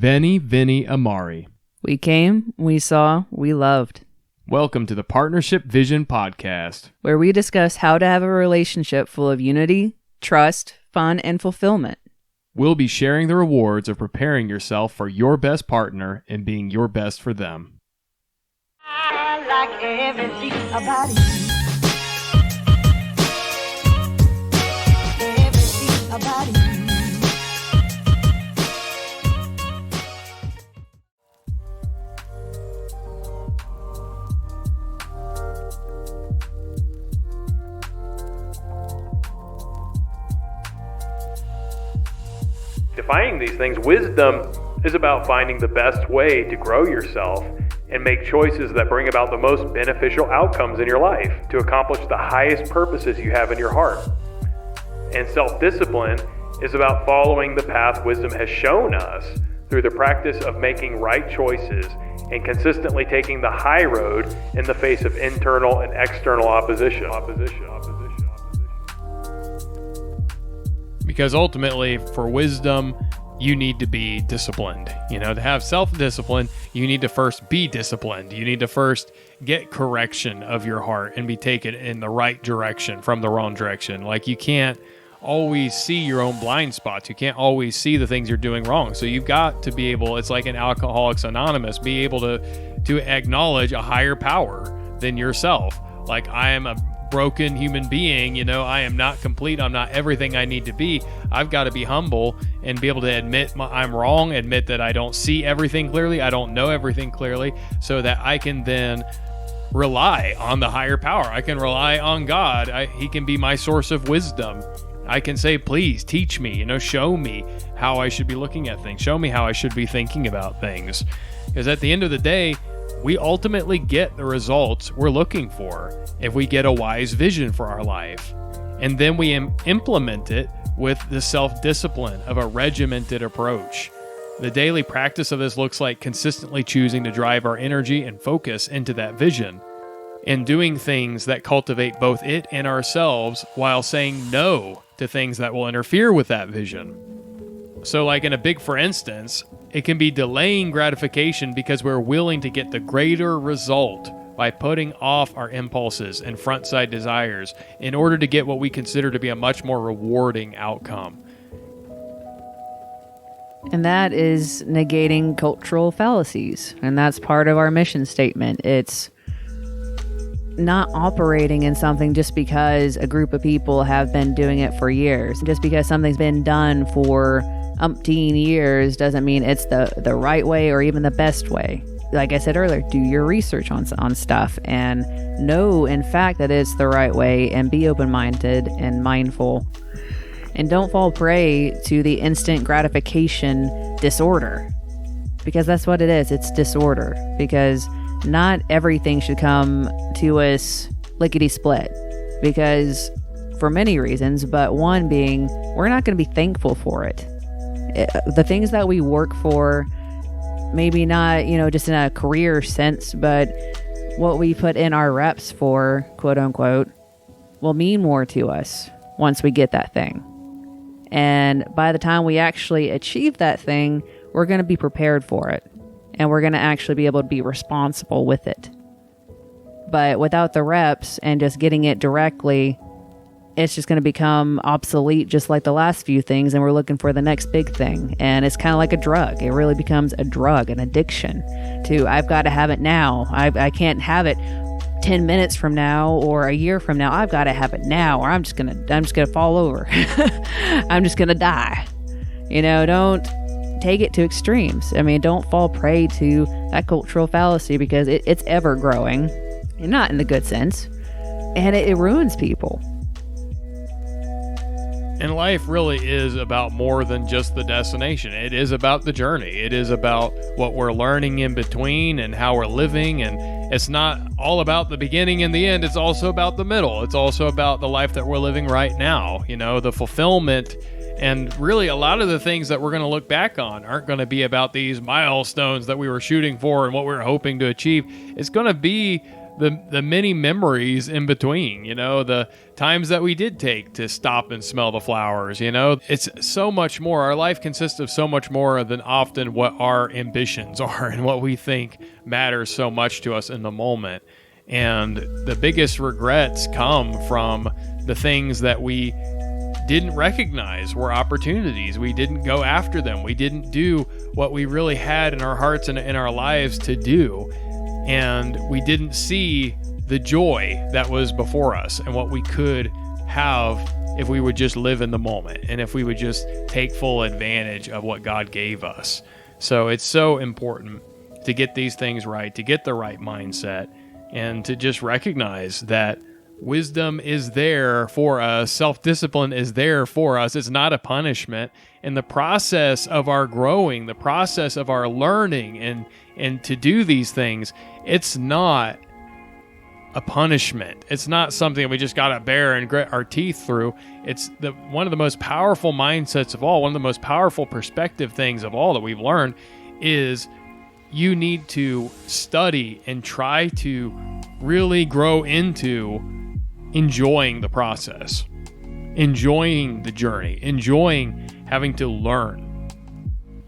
Veni, Vini, Amari. We came, we saw, we loved. Welcome to the Partnership Vision Podcast, where we discuss how to have a relationship full of unity, trust, fun, and fulfillment. We'll be sharing the rewards of preparing yourself for your best partner and being your best for them. I like everything about you. Everything about you. Defining these things, wisdom is about finding the best way to grow yourself and make choices that bring about the most beneficial outcomes in your life to accomplish the highest purposes you have in your heart. And self-discipline is about following the path wisdom has shown us through the practice of making right choices and consistently taking the high road in the face of internal and external opposition. Because ultimately, for wisdom, you need to be disciplined. To have self-discipline, you need to first be disciplined. You need to first get correction of your heart and be taken in the right direction from the wrong direction. Like, you can't always see your own blind spots. You can't always see the things you're doing wrong. So you've got to be able, it's like in Alcoholics Anonymous, be able to acknowledge a higher power than yourself. Like, I am a broken human being, I am not complete. I'm not everything I need to be. I've got to be humble and be able to admit I'm wrong, admit that I don't see everything clearly, I don't know everything clearly, so that I can then rely on the higher power. I can rely on God. He can be my source of wisdom. I can say, please teach me, show me how I should be looking at things. Show me how I should be thinking about things. Because at the end of the day, we ultimately get the results we're looking for if we get a wise vision for our life. And then we implement it with the self-discipline of a regimented approach. The daily practice of this looks like consistently choosing to drive our energy and focus into that vision and doing things that cultivate both it and ourselves while saying no to things that will interfere with that vision. So like in a big for instance, it can be delaying gratification because we're willing to get the greater result by putting off our impulses and front side desires in order to get what we consider to be a much more rewarding outcome. And that is negating cultural fallacies. And that's part of our mission statement. It's not operating in something just because a group of people have been doing it for years. Just because something's been done for umpteen years doesn't mean it's the right way or even the best way. Like I said earlier, do your research on stuff and know in fact that it's the right way, and be open-minded and mindful, and don't fall prey to the instant gratification disorder, because that's what it is. It's disorder, because not everything should come to us lickety-split, because for many reasons, but one being we're not going to be thankful for it. The things that we work for, maybe not, just in a career sense, but what we put in our reps for, quote unquote, will mean more to us once we get that thing. And by the time we actually achieve that thing, we're going to be prepared for it. And we're going to actually be able to be responsible with it. But without the reps and just getting it directly, it's just going to become obsolete, just like the last few things, and we're looking for the next big thing. And it's kind of like a drug. It really becomes a drug, an addiction to, I've got to have it now. I can't have it 10 minutes from now or a year from now. I've got to have it now, or I'm just going to fall over. I'm just going to die. Don't take it to extremes. Don't fall prey to that cultural fallacy, because it's ever growing, and not in the good sense, and it ruins people. And life really is about more than just the destination. It is about the journey. It is about what we're learning in between and how we're living. And it's not all about the beginning and the end. It's also about the middle. It's also about the life that we're living right now. The fulfillment. And really, a lot of the things that we're going to look back on aren't going to be about these milestones that we were shooting for and what we were hoping to achieve. It's going to be the many memories in between, the times that we did take to stop and smell the flowers. It's so much more. Our life consists of so much more than often what our ambitions are and what we think matters so much to us in the moment. And the biggest regrets come from the things that we didn't recognize were opportunities. We didn't go after them. We didn't do what we really had in our hearts and in our lives to do. And we didn't see the joy that was before us and what we could have if we would just live in the moment and if we would just take full advantage of what God gave us. So it's so important to get these things right, to get the right mindset, and to just recognize that wisdom is there for us. Self-discipline is there for us. It's not a punishment. In the process of our growing, the process of our learning and to do these things, it's not a punishment. It's not something we just got to bear and grit our teeth through. It's one of the most powerful mindsets of all, one of the most powerful perspective things of all that we've learned is you need to study and try to really grow into enjoying the process, enjoying the journey, enjoying having to learn,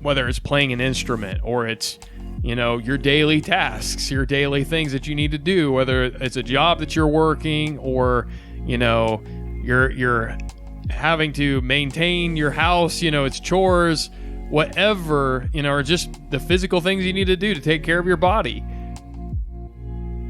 whether it's playing an instrument or it's, your daily tasks, your daily things that you need to do, whether it's a job that you're working or, you're having to maintain your house, it's chores, whatever, or just the physical things you need to do to take care of your body.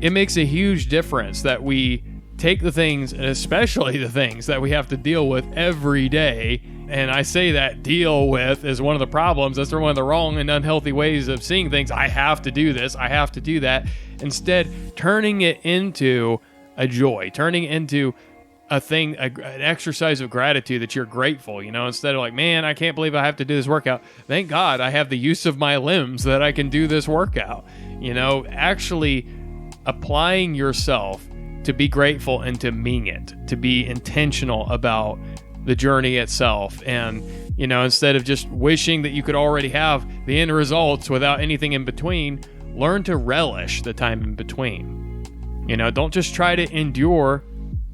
It makes a huge difference that we take the things, and especially the things that we have to deal with every day. And I say that deal with is one of the problems. That's one of the wrong and unhealthy ways of seeing things. I have to do this. I have to do that. Instead, turning it into a joy, turning it into a thing, an exercise of gratitude that you're grateful, instead of like, man, I can't believe I have to do this workout. Thank God I have the use of my limbs that I can do this workout. Actually applying yourself to be grateful and to mean it, to be intentional about the journey itself. And, instead of just wishing that you could already have the end results without anything in between, learn to relish the time in between. Don't just try to endure.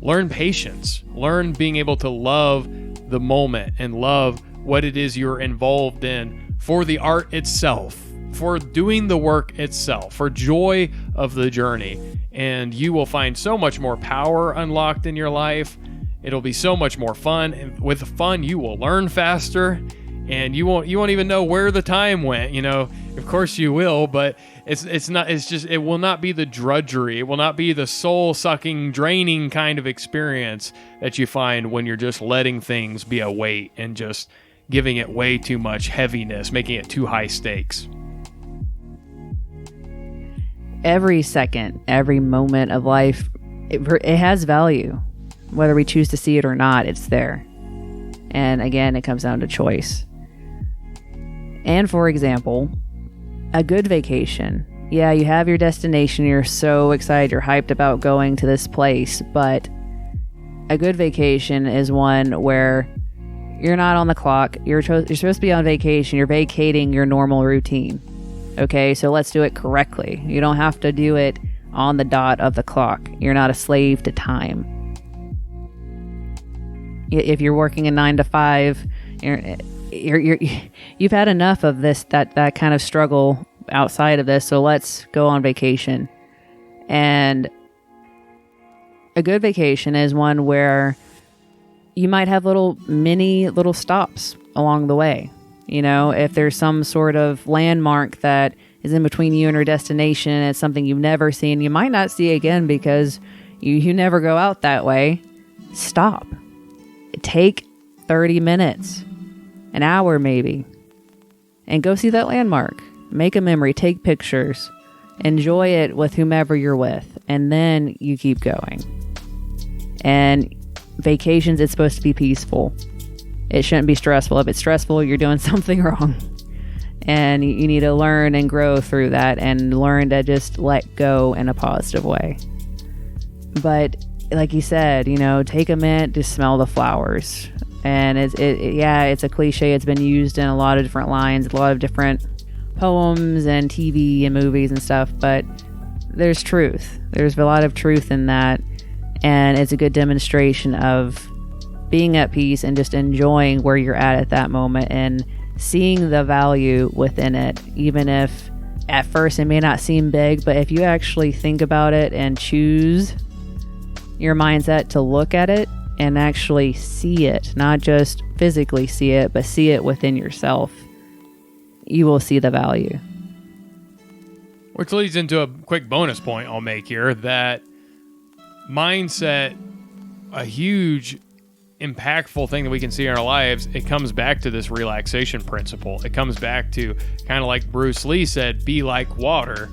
Learn patience. Learn being able to love the moment and love what it is you're involved in for the art itself, for doing the work itself, for joy of the journey. And you will find so much more power unlocked in your life. It'll be so much more fun. And with fun, you will learn faster, and you won't even know where the time went. Of course you will, but it will not be the drudgery. It will not be the soul-sucking, draining kind of experience that you find when you're just letting things be a weight and just giving it way too much heaviness, making it too high stakes. Every second, every moment of life, it has value. Whether we choose to see it or not, it's there. And again, it comes down to choice. And for example, a good vacation. Yeah, you have your destination. You're so excited. You're hyped about going to this place. But a good vacation is one where you're not on the clock. You're supposed to be on vacation. You're vacating your normal routine. Okay, so let's do it correctly. You don't have to do it on the dot of the clock. You're not a slave to time. If you're working a 9 to 5, you've had enough of this, that kind of struggle outside of this. So let's go on vacation. And a good vacation is one where you might have little stops along the way. If there's some sort of landmark that is in between you and your destination, and it's something you've never seen, you might not see again because you never go out that way. Stop. Take 30 minutes, an hour maybe, and go see that landmark. Make a memory, take pictures, enjoy it with whomever you're with, and then you keep going. And vacations, it's supposed to be peaceful. It shouldn't be stressful. If it's stressful, you're doing something wrong. And you need to learn and grow through that and learn to just let go in a positive way. But like you said, take a minute to smell the flowers. And it's a cliche. It's been used in a lot of different lines, a lot of different poems and TV and movies and stuff. But there's truth. There's a lot of truth in that, and it's a good demonstration of being at peace and just enjoying where you're at that moment and seeing the value within it, even if at first it may not seem big. But if you actually think about it and choose your mindset to look at it and actually see it, not just physically see it, but see it within yourself, you will see the value. Which leads into a quick bonus point I'll make here, that mindset, a huge impactful thing that we can see in our lives, it comes back to this relaxation principle. It comes back to kind of like Bruce Lee said, be like water.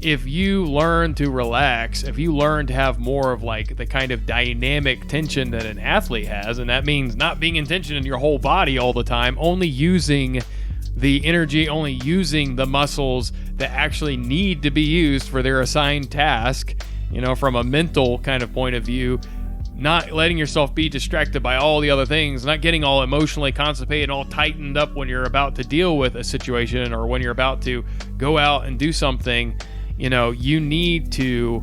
If you learn to relax, if you learn to have more of like the kind of dynamic tension that an athlete has, and that means not being in tension in your whole body all the time, only using the energy, only using the muscles that actually need to be used for their assigned task, from a mental kind of point of view, not letting yourself be distracted by all the other things, not getting all emotionally constipated and all tightened up when you're about to deal with a situation or when you're about to go out and do something. You need to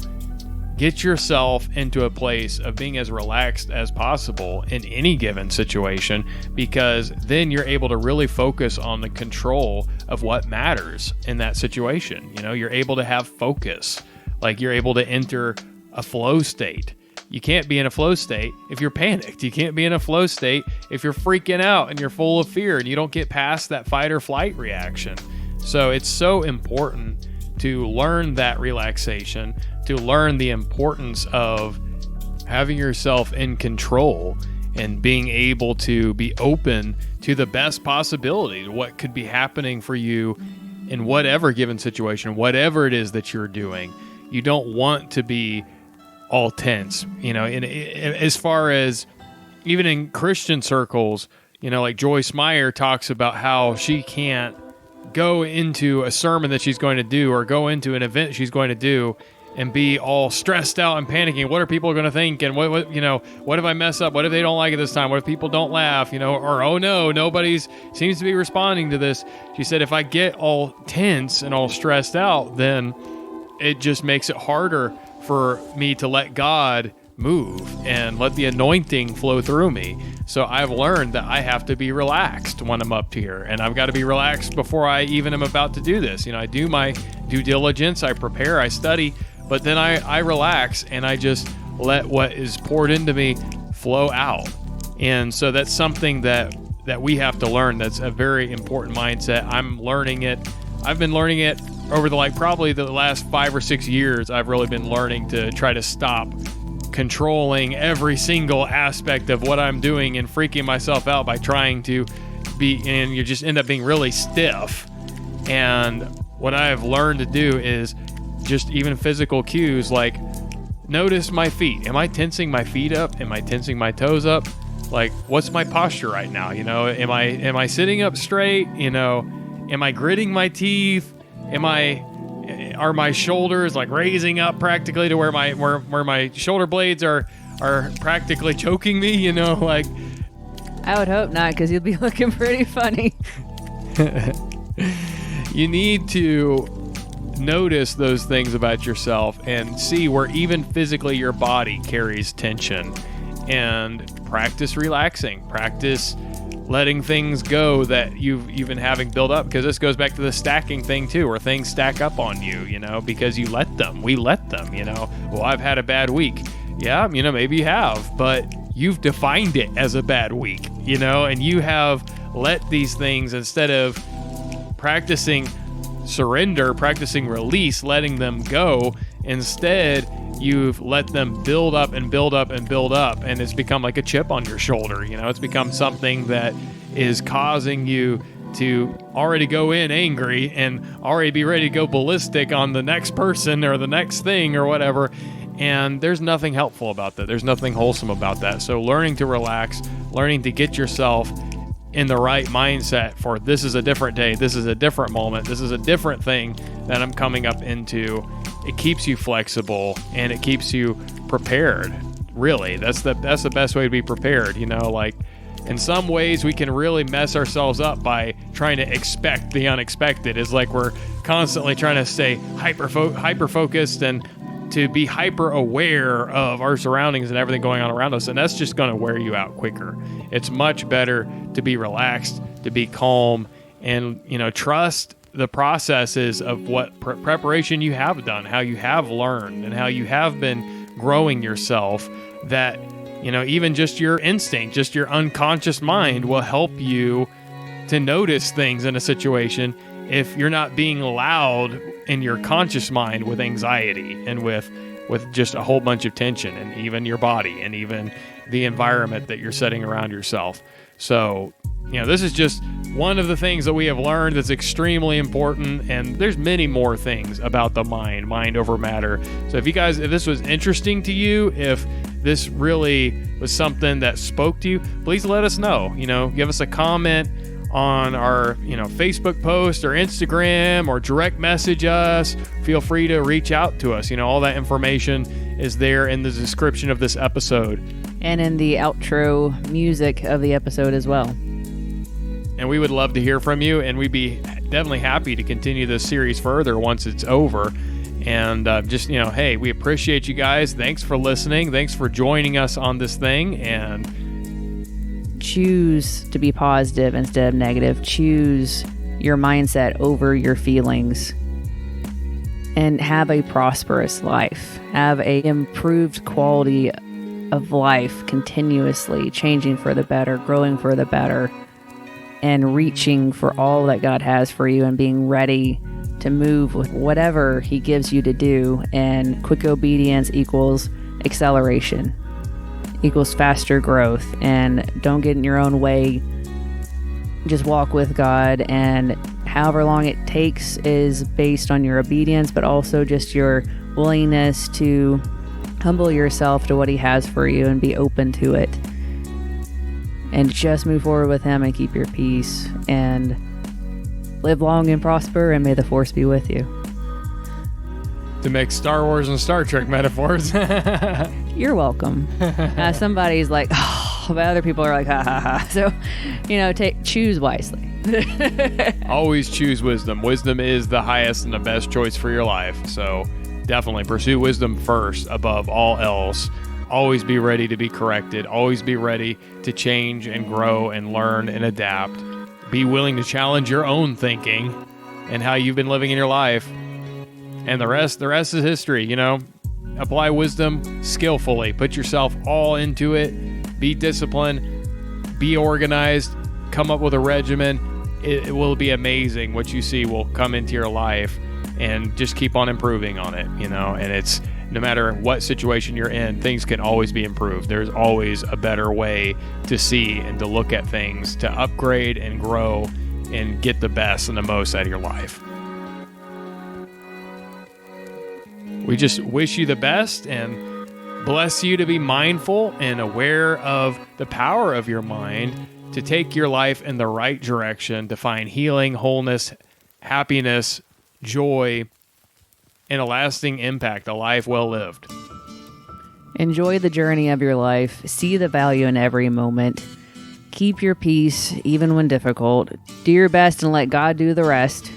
get yourself into a place of being as relaxed as possible in any given situation, because then you're able to really focus on the control of what matters in that situation. You're able to have focus, like you're able to enter a flow state. You can't be in a flow state if you're panicked. You can't be in a flow state if you're freaking out and you're full of fear and you don't get past that fight or flight reaction. So it's so important to learn that relaxation, to learn the importance of having yourself in control and being able to be open to the best possibilities, what could be happening for you in whatever given situation, whatever it is that you're doing. You don't want to be all tense, as far as even in Christian circles, like Joyce Meyer talks about how she can't go into a sermon that she's going to do or go into an event she's going to do and be all stressed out and panicking. What are people going to think? And what if I mess up? What if they don't like it this time? What if people don't laugh? Or, oh no, nobody's seems to be responding to this. She said, if I get all tense and all stressed out, then it just makes it harder for me to let God move and let the anointing flow through me. So I've learned that I have to be relaxed when I'm up here, and I've got to be relaxed before I even am about to do this. I do my due diligence, I prepare, I study, but then I relax and I just let what is poured into me flow out. And so that's something that we have to learn. That's a very important mindset. I'm learning it. I've been learning it over probably the last 5 or 6 years. I've really been learning to try to stop controlling every single aspect of what I'm doing and freaking myself out by trying to be, and you just end up being really stiff. And what I have learned to do is just even physical cues, like notice my feet. Am I tensing my feet up? Am I tensing my toes up? Like, what's my posture right now? Am I sitting up straight? Am I gritting my teeth? Are my shoulders like raising up practically to where my shoulder blades are practically choking me? Like, I would hope not, because you'd be looking pretty funny. You need to notice those things about yourself and see where even physically your body carries tension, and practice relaxing, practice letting things go that you've been having build up, because this goes back to the stacking thing too, where things stack up on you, because we let them, well, I've had a bad week. Yeah, maybe you have, but you've defined it as a bad week, and you have let these things, instead of practicing surrender, practicing release, letting them go, instead you've let them build up and build up and build up, and it's become like a chip on your shoulder. It's become something that is causing you to already go in angry and already be ready to go ballistic on the next person or the next thing or whatever. And there's nothing helpful about that. There's nothing wholesome about that. So learning to relax, learning to get yourself in the right mindset for this is a different day, this is a different moment, this is a different thing that I'm coming up into. It keeps you flexible and it keeps you prepared. Really, that's the best way to be prepared. Like, in some ways we can really mess ourselves up by trying to expect the unexpected. It's like we're constantly trying to stay hyper focused and to be hyper aware of our surroundings and everything going on around us, and that's just going to wear you out quicker. It's much better to be relaxed, to be calm, and trust the processes of what preparation you have done, how you have learned, and how you have been growing yourself. That even just your instinct, just your unconscious mind will help you to notice things in a situation if you're not being loud in your conscious mind with anxiety and with just a whole bunch of tension, and even your body and even the environment that you're setting around yourself. So, this is just one of the things that we have learned that's extremely important, and there's many more things about the mind over matter. So if this was interesting to you, if this really was something that spoke to you, please let us know. Give us a comment on our Facebook post or Instagram, or direct message us. Feel free to reach out to us. All that information is there in the description of this episode and in the outro music of the episode as well. And we would love to hear from you, and we'd be definitely happy to continue this series further once it's over. And hey, we appreciate you guys. Thanks for listening. Thanks for joining us on this thing. And choose to be positive instead of negative. Choose your mindset over your feelings, and have a prosperous life. Have a improved quality of life, continuously changing for the better, growing for the better, and reaching for all that God has for you, and being ready to move with whatever He gives you to do. And quick obedience equals acceleration, equals faster growth. And don't get in your own way. Just walk with God, and however long it takes is based on your obedience, but also just your willingness to humble yourself to what He has for you and be open to it. And just move forward with Him and keep your peace, and live long and prosper, and may the Force be with you. To make Star Wars and Star Trek metaphors. You're welcome. Somebody's like, oh, but other people are like, ha ha ha. So, choose wisely. Always choose wisdom. Wisdom is the highest and the best choice for your life. So definitely pursue wisdom first above all else. Always be ready to be corrected. Always be ready to change and grow and learn and adapt. Be willing to challenge your own thinking and how you've been living in your life. And the rest is history. Apply wisdom skillfully. Put yourself all into it. Be disciplined. Be organized. Come up with a regimen. It will be amazing what you see will come into your life, and just keep on improving on it. And it's, no matter what situation you're in, things can always be improved. There's always a better way to see and to look at things, to upgrade and grow and get the best and the most out of your life. We just wish you the best and bless you to be mindful and aware of the power of your mind to take your life in the right direction, to find healing, wholeness, happiness, joy, and a lasting impact, a life well lived. Enjoy the journey of your life. See the value in every moment. Keep your peace, even when difficult. Do your best and let God do the rest.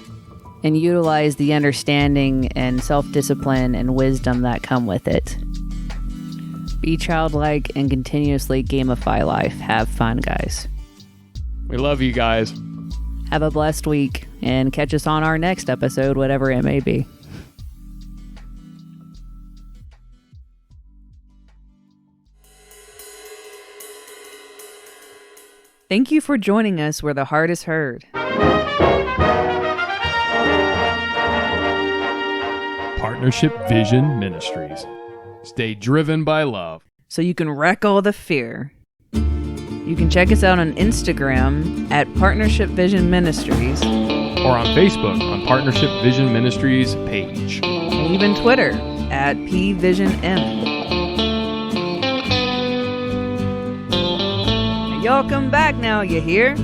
And utilize the understanding and self-discipline and wisdom that come with it. Be childlike and continuously gamify life. Have fun, guys. We love you guys. Have a blessed week, and catch us on our next episode, whatever it may be. Thank you for joining us where the heart is heard. Partnership Vision Ministries. Stay driven by love, so you can wreck all the fear. You can check us out on Instagram at Partnership Vision Ministries, or on Facebook on Partnership Vision Ministries page, and even Twitter at PVisionM. Y'all come back now, you hear?